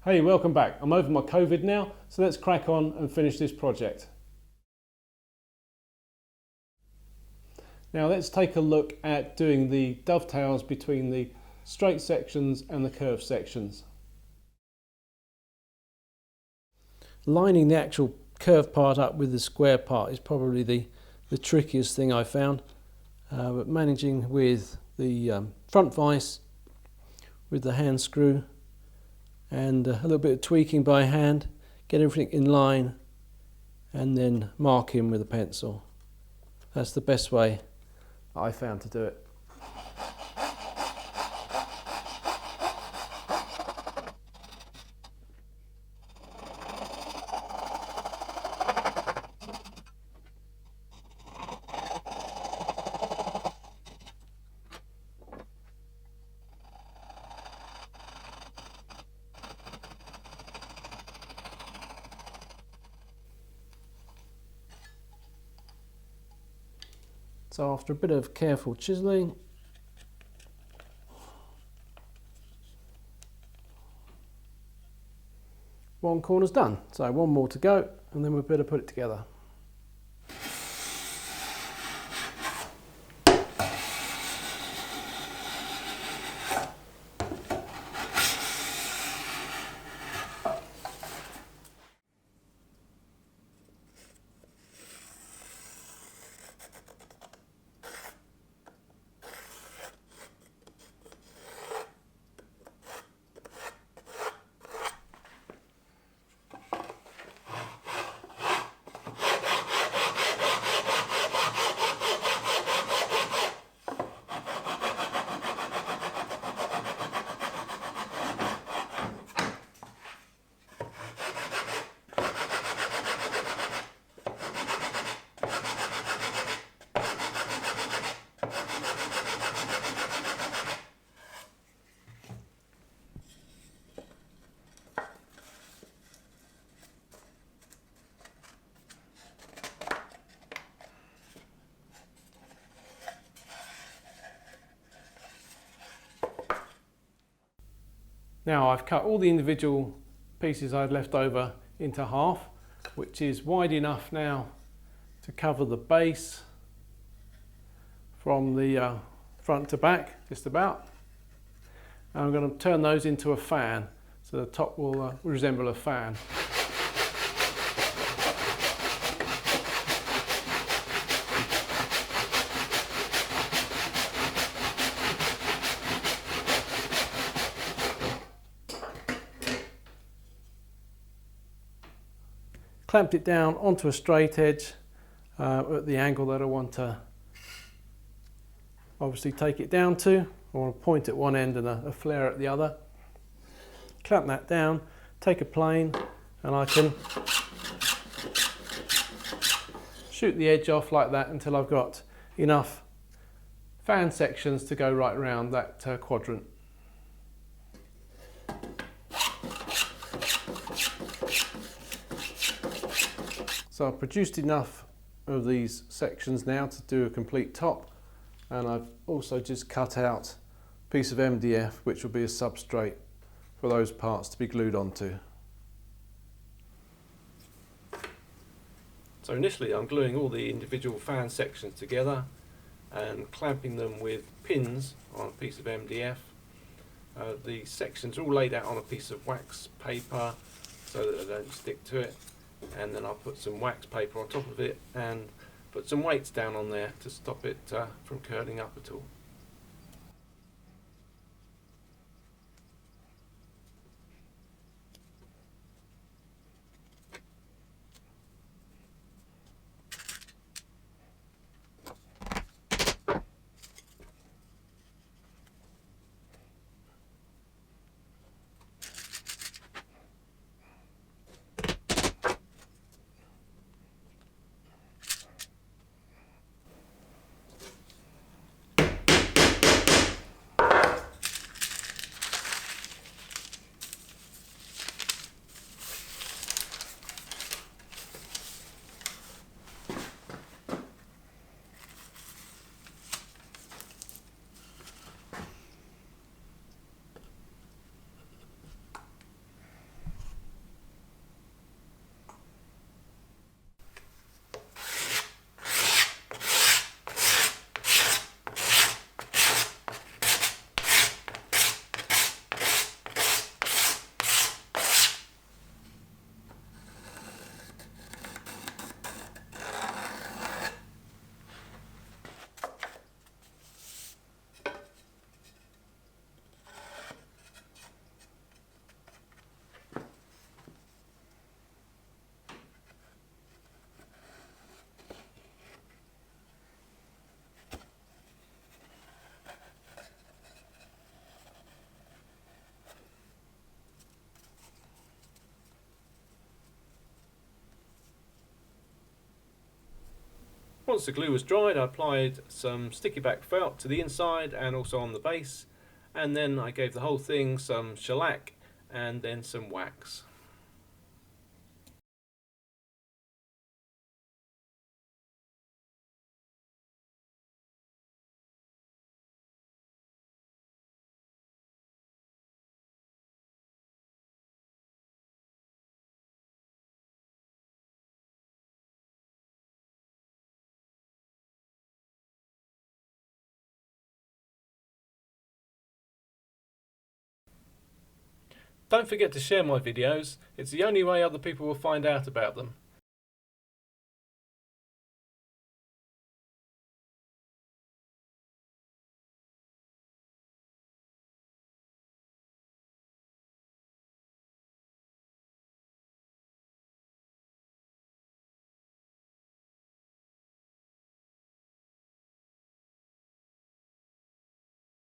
Hey, welcome back. I'm over my COVID now, so let's crack on and finish this project. Now let's take a look at doing the dovetails between the straight sections and the curved sections. Lining the actual curved part up with the square part is probably the trickiest thing I found, but managing with the front vise with the hand screw and a little bit of tweaking by hand, get everything in line and then marking with a pencil. That's the best way I found to do it. So after a bit of careful chiseling, one corner's done. So one more to go and then we'll better put it together. Now I've cut all the individual pieces I'd left over into half, which is wide enough now to cover the base from the front to back, just about. And I'm going to turn those into a fan, so the top will resemble a fan. Clamped it down onto a straight edge at the angle that I want to obviously take it down to. I want a point at one end and a flare at the other. Clamp that down, take a plane, and I can shoot the edge off like that until I've got enough fan sections to go right around that quadrant. So I've produced enough of these sections now to do a complete top, and I've also just cut out a piece of MDF which will be a substrate for those parts to be glued onto. So initially I'm gluing all the individual fan sections together and clamping them with pins on a piece of MDF. The sections are all laid out on a piece of wax paper so that they don't stick to it. And then I'll put some wax paper on top of it and put some weights down on there to stop it from curling up at all. Once the glue was dried, I applied some sticky back felt to the inside and also on the base, and then I gave the whole thing some shellac and then some wax. Don't forget to share my videos, it's the only way other people will find out about them.